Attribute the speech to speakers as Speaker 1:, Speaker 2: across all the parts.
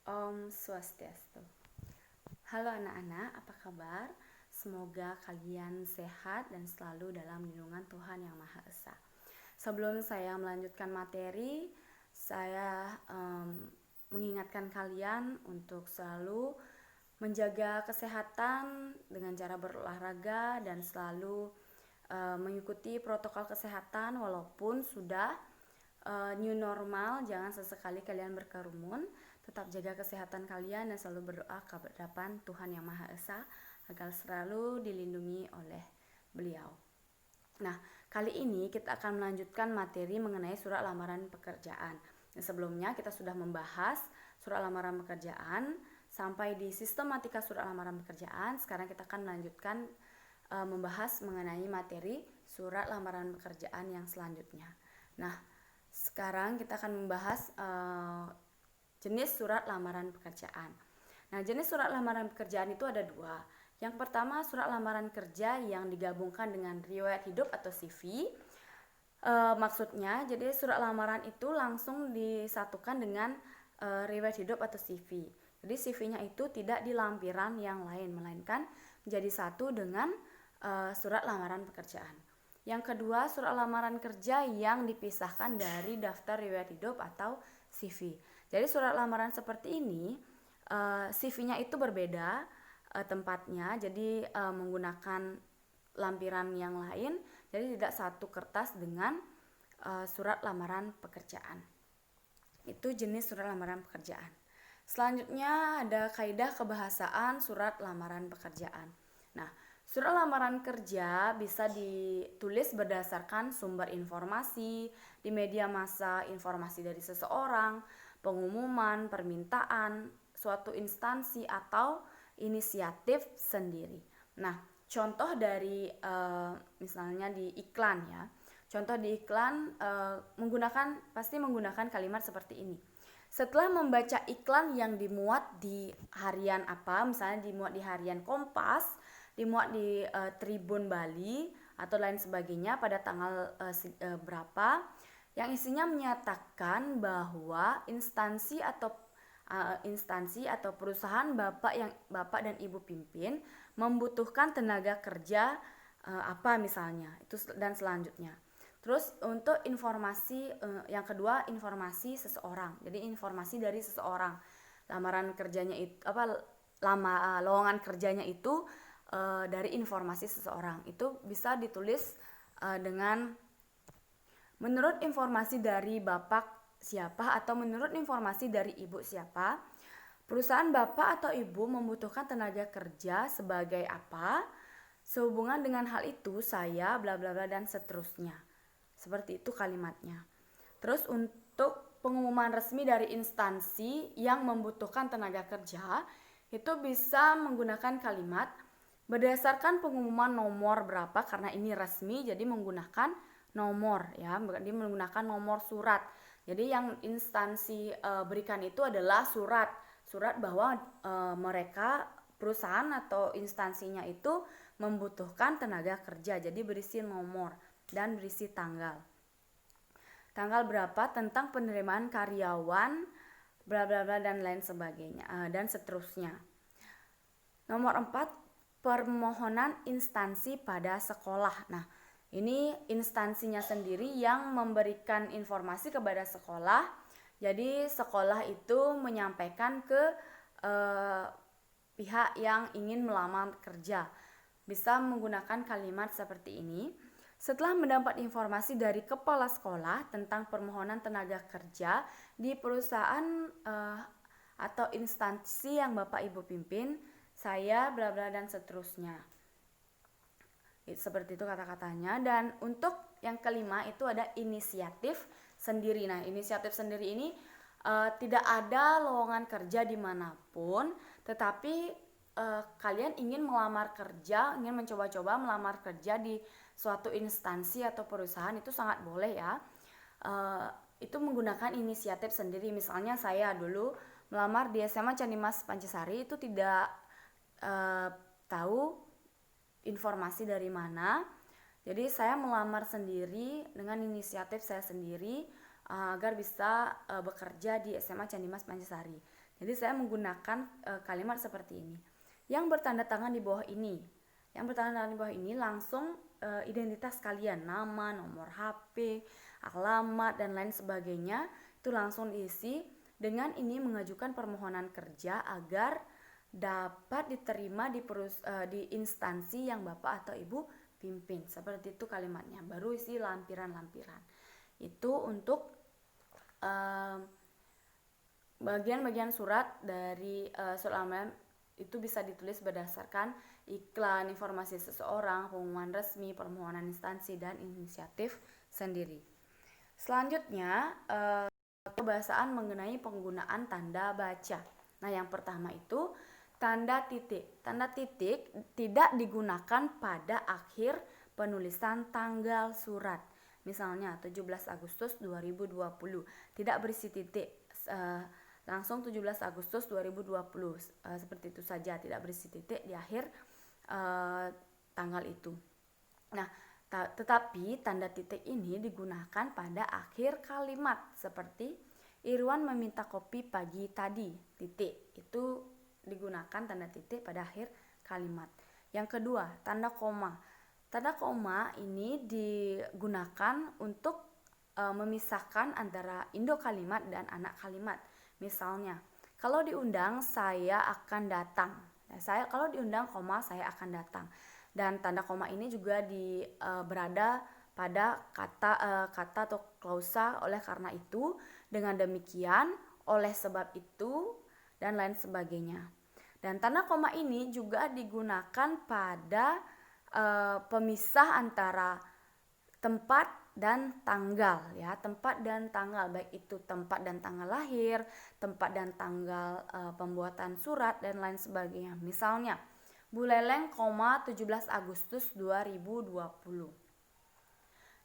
Speaker 1: Om Swastiastu. Halo anak-anak, apa kabar? Semoga kalian sehat dan selalu dalam lindungan Tuhan Yang Maha Esa. Sebelum saya melanjutkan materi, saya mengingatkan kalian untuk selalu menjaga kesehatan dengan cara berolahraga dan selalu mengikuti protokol kesehatan walaupun sudah new normal. Jangan sesekali kalian berkerumun. Tetap jaga kesehatan kalian dan selalu berdoa ke hadapan Tuhan Yang Maha Esa agar selalu dilindungi oleh Beliau. Nah, kali ini kita akan melanjutkan materi mengenai surat lamaran pekerjaan. Sebelumnya kita sudah membahas surat lamaran pekerjaan sampai di sistematika surat lamaran pekerjaan. Sekarang kita akan melanjutkan membahas mengenai materi surat lamaran pekerjaan yang selanjutnya. Nah, sekarang kita akan membahas jenis surat lamaran pekerjaan. Nah, jenis surat lamaran pekerjaan itu ada dua. Yang pertama, surat lamaran kerja yang digabungkan dengan riwayat hidup atau CV. Maksudnya, jadi surat lamaran itu langsung disatukan dengan riwayat hidup atau CV. Jadi CV-nya itu tidak di lampiran yang lain, melainkan menjadi satu dengan surat lamaran pekerjaan. Yang kedua, surat lamaran kerja yang dipisahkan dari daftar riwayat hidup atau CV. Jadi surat lamaran seperti ini CV-nya itu berbeda tempatnya, jadi menggunakan lampiran yang lain, jadi tidak satu kertas dengan surat lamaran pekerjaan. Itu jenis surat lamaran pekerjaan. Selanjutnya ada kaidah kebahasaan surat lamaran pekerjaan. Nah, surat lamaran kerja bisa ditulis berdasarkan sumber informasi di media massa, informasi dari seseorang, pengumuman, permintaan, suatu instansi atau inisiatif sendiri. Nah, contoh dari misalnya di iklan ya. Contoh di iklan pasti menggunakan kalimat seperti ini. Setelah membaca iklan yang dimuat di harian apa, misalnya dimuat di harian Kompas, dimuat di Tribun Bali atau lain sebagainya pada tanggal berapa, yang isinya menyatakan bahwa instansi atau perusahaan Bapak dan Ibu pimpin membutuhkan tenaga kerja apa misalnya, itu dan selanjutnya. Terus untuk informasi yang kedua, informasi seseorang. Jadi informasi dari seseorang. Lamaran kerjanya itu lowongan kerjanya itu dari informasi seseorang. Itu bisa ditulis dengan menurut informasi dari Bapak siapa atau menurut informasi dari Ibu siapa, perusahaan Bapak atau Ibu membutuhkan tenaga kerja sebagai apa, sehubungan dengan hal itu saya bla bla bla dan seterusnya. Seperti itu kalimatnya. Terus untuk pengumuman resmi dari instansi yang membutuhkan tenaga kerja, itu bisa menggunakan kalimat berdasarkan pengumuman nomor berapa, karena ini resmi jadi menggunakan nomor ya, dia menggunakan nomor surat. Jadi yang instansi berikan itu adalah surat bahwa mereka perusahaan atau instansinya itu membutuhkan tenaga kerja. Jadi berisi nomor dan berisi tanggal berapa, tentang penerimaan karyawan bla bla bla dan lain sebagainya dan seterusnya. Nomor 4, permohonan instansi pada sekolah. Nah, ini instansinya sendiri yang memberikan informasi kepada sekolah. Jadi sekolah itu menyampaikan ke pihak yang ingin melamar kerja. Bisa menggunakan kalimat seperti ini. Setelah mendapat informasi dari kepala sekolah tentang permohonan tenaga kerja di perusahaan atau instansi yang Bapak Ibu pimpin, saya bla bla dan seterusnya. Seperti itu kata-katanya. Dan untuk yang kelima itu ada inisiatif sendiri. Nah, inisiatif sendiri ini tidak ada lowongan kerja dimanapun, tetapi kalian ingin melamar kerja, ingin mencoba-coba melamar kerja di suatu instansi atau perusahaan, itu sangat boleh ya. Itu menggunakan inisiatif sendiri. Misalnya saya dulu melamar di SMA Canimas Pancasari, itu tidak tahu informasi dari mana. Jadi saya melamar sendiri dengan inisiatif saya sendiri agar bisa bekerja di SMA Canimas Pancasari. Jadi saya menggunakan kalimat seperti ini. Yang bertanda tangan di bawah ini. Yang bertanda tangan di bawah ini langsung identitas kalian, nama, nomor HP, alamat dan lain sebagainya itu langsung diisi. Dengan ini mengajukan permohonan kerja agar dapat diterima di instansi yang Bapak atau Ibu pimpin. Seperti itu kalimatnya. Baru isi lampiran-lampiran. Itu untuk bagian-bagian surat dari surat lamaran itu bisa ditulis berdasarkan iklan, informasi seseorang, pengumuman resmi, permohonan instansi, dan inisiatif sendiri. Selanjutnya, pembahasan mengenai penggunaan tanda baca. Nah, yang pertama itu tanda titik. Tanda titik tidak digunakan pada akhir penulisan tanggal surat. Misalnya 17 Agustus 2020, tidak berisi titik. Langsung 17 Agustus 2020 seperti itu saja, tidak berisi titik di akhir tanggal itu. Nah, tetapi tanda titik ini digunakan pada akhir kalimat seperti Irwan meminta kopi pagi tadi, titik. Itu digunakan tanda titik pada akhir kalimat. Yang kedua, tanda koma. Tanda koma ini digunakan untuk memisahkan antara induk kalimat dan anak kalimat. Misalnya, kalau diundang saya akan datang. Nah, kalau diundang koma saya akan datang. Dan tanda koma ini juga berada pada kata atau klausa oleh karena itu, dengan demikian, oleh sebab itu, dan lain sebagainya. Dan tanda koma ini juga digunakan pada pemisah antara tempat dan tanggal, ya, tempat dan tanggal, baik itu tempat dan tanggal lahir, tempat dan tanggal pembuatan surat dan lain sebagainya. Misalnya Buleleng, 17 Agustus 2020.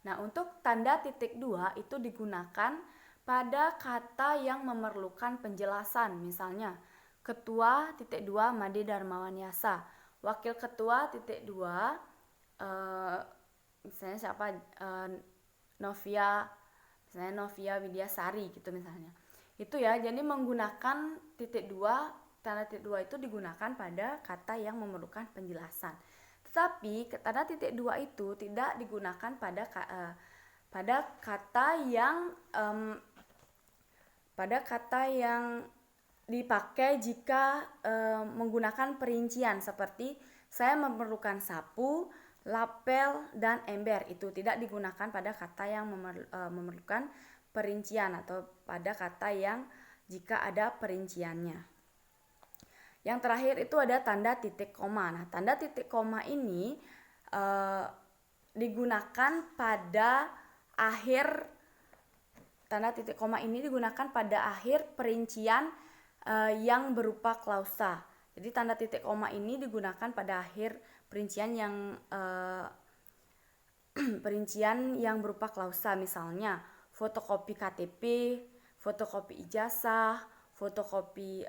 Speaker 1: Nah, untuk tanda titik 2 itu digunakan pada kata yang memerlukan penjelasan. Misalnya Ketua titik 2 Made Darmawan Yasa, Wakil Ketua titik 2 misalnya siapa, Novia Widyasari gitu misalnya. Itu ya, jadi menggunakan titik 2, tanda titik 2 itu digunakan pada kata yang memerlukan penjelasan. Tetapi tanda titik 2 itu tidak digunakan pada kata yang dipakai jika menggunakan perincian seperti saya memerlukan sapu, lapel, dan ember. Itu tidak digunakan pada kata yang memerlukan perincian atau pada kata yang jika ada perinciannya. Yang terakhir itu ada tanda titik koma. Nah, tanda titik koma ini digunakan pada akhir, tanda titik koma ini digunakan pada akhir perincian yang berupa klausa. Jadi tanda titik koma ini digunakan pada akhir perincian yang berupa klausa, misalnya fotokopi KTP, fotokopi ijazah, fotokopi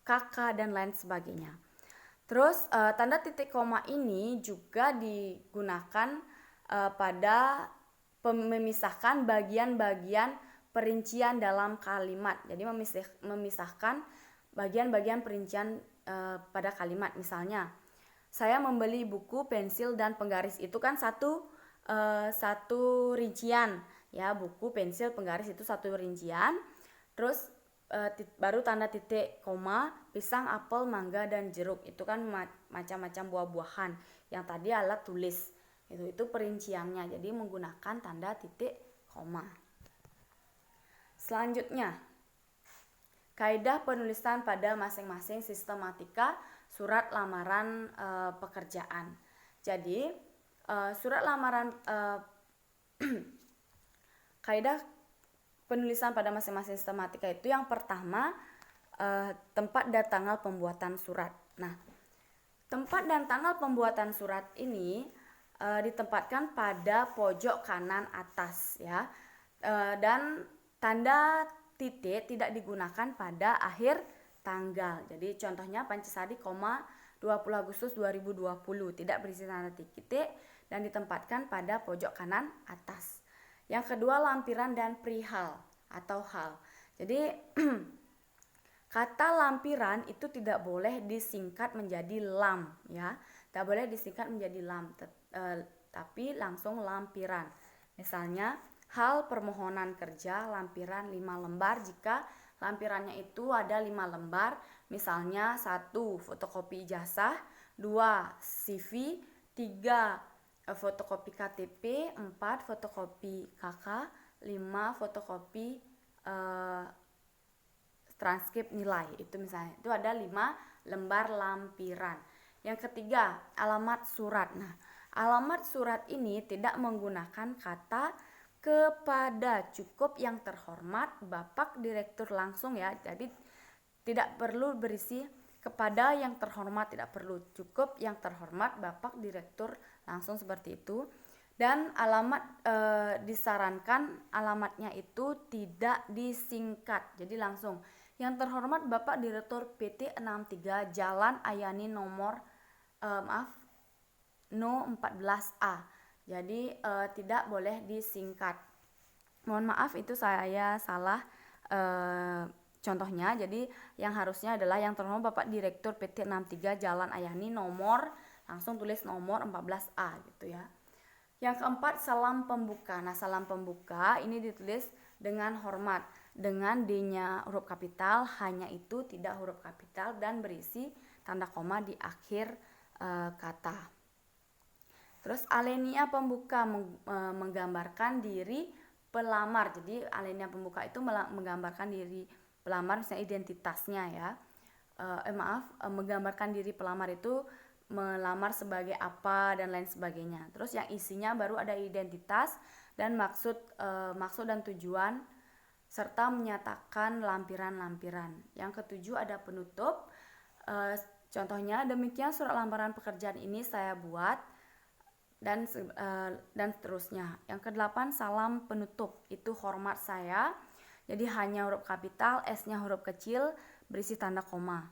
Speaker 1: KK dan lain sebagainya. Terus tanda titik koma ini juga digunakan pada memisahkan bagian-bagian perincian dalam kalimat. Jadi memisahkan bagian-bagian perincian pada kalimat. Misalnya, saya membeli buku, pensil, dan penggaris. Itu kan satu rincian, ya, buku, pensil, penggaris itu satu rincian. Terus baru tanda titik koma, pisang, apel, mangga, dan jeruk. Itu kan macam-macam buah-buahan. Yang tadi alat tulis. Itu perinciannya. Jadi menggunakan tanda titik koma. Selanjutnya, kaidah penulisan pada masing-masing sistematika surat lamaran pekerjaan. Jadi surat lamaran kaidah penulisan pada masing-masing sistematika itu yang pertama tempat dan tanggal pembuatan surat. Nah, tempat dan tanggal pembuatan surat ini ditempatkan pada pojok kanan atas, ya, dan tanda titik tidak digunakan pada akhir tanggal. Jadi contohnya Pancasari, 20 Agustus 2020 tidak berisi tanda titik dan ditempatkan pada pojok kanan atas. Yang kedua, lampiran dan perihal atau hal. Jadi Kata lampiran itu tidak boleh disingkat menjadi lam ya. Tidak boleh disingkat menjadi lam, tapi langsung lampiran. Misalnya, hal permohonan kerja lampiran 5 lembar jika lampirannya itu ada 5 lembar. Misalnya 1 fotokopi ijazah, 2 CV, 3 fotokopi KTP, 4 fotokopi KK, 5 fotokopi transkrip nilai. Itu misalnya, itu ada 5 lembar lampiran. Yang ketiga, alamat surat. Nah, alamat surat ini tidak menggunakan kata kepada, cukup yang terhormat Bapak Direktur langsung ya. Jadi tidak perlu berisi kepada yang terhormat, tidak perlu, cukup yang terhormat Bapak Direktur langsung seperti itu. Dan alamat disarankan alamatnya itu tidak disingkat, jadi langsung yang terhormat Bapak Direktur PT 63 Jalan Ayani nomor No 14A. Jadi tidak boleh disingkat. Mohon maaf itu saya salah contohnya. Jadi yang harusnya adalah yang terhormat Bapak Direktur PT 63 Jalan Ayani nomor, langsung tulis nomor 14A gitu ya. Yang keempat, salam pembuka. Nah, salam pembuka ini ditulis dengan hormat, dengan D-nya huruf kapital, hanya itu, tidak huruf kapital, dan berisi tanda koma di akhir kata. Terus alenia pembuka menggambarkan diri pelamar. Jadi alenia pembuka itu menggambarkan diri pelamar, misalnya identitasnya ya. Menggambarkan diri pelamar itu melamar sebagai apa dan lain sebagainya. Terus yang isinya baru ada identitas dan maksud dan tujuan serta menyatakan lampiran-lampiran. Yang ketujuh ada penutup. Contohnya, demikian surat lamaran pekerjaan ini saya buat dan seterusnya. Yang kedelapan, salam penutup, itu hormat saya. Jadi hanya huruf kapital, S-nya huruf kecil, berisi tanda koma.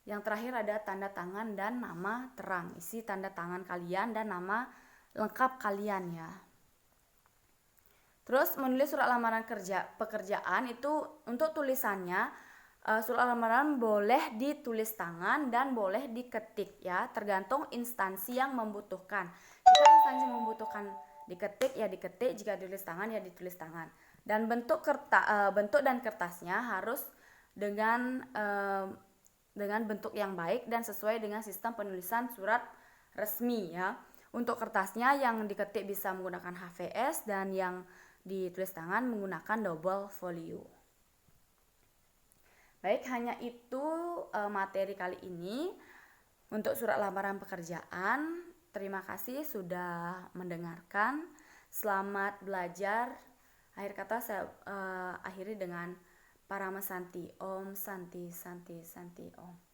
Speaker 1: Yang terakhir ada tanda tangan dan nama terang, isi tanda tangan kalian dan nama lengkap kalian ya. Terus menulis surat lamaran pekerjaan itu untuk tulisannya, surat lamaran boleh ditulis tangan dan boleh diketik ya, tergantung instansi yang membutuhkan. Jika instansi membutuhkan diketik ya diketik, jika ditulis tangan ya ditulis tangan. Dan bentuk dan kertasnya harus dengan bentuk yang baik dan sesuai dengan sistem penulisan surat resmi ya. Untuk kertasnya yang diketik bisa menggunakan HVS dan yang ditulis tangan menggunakan double folio. Baik, hanya itu materi kali ini untuk surat lamaran pekerjaan. Terima kasih sudah mendengarkan. Selamat belajar. Akhir kata saya akhiri dengan Paramasanti. Om Santi Santi Santi Om.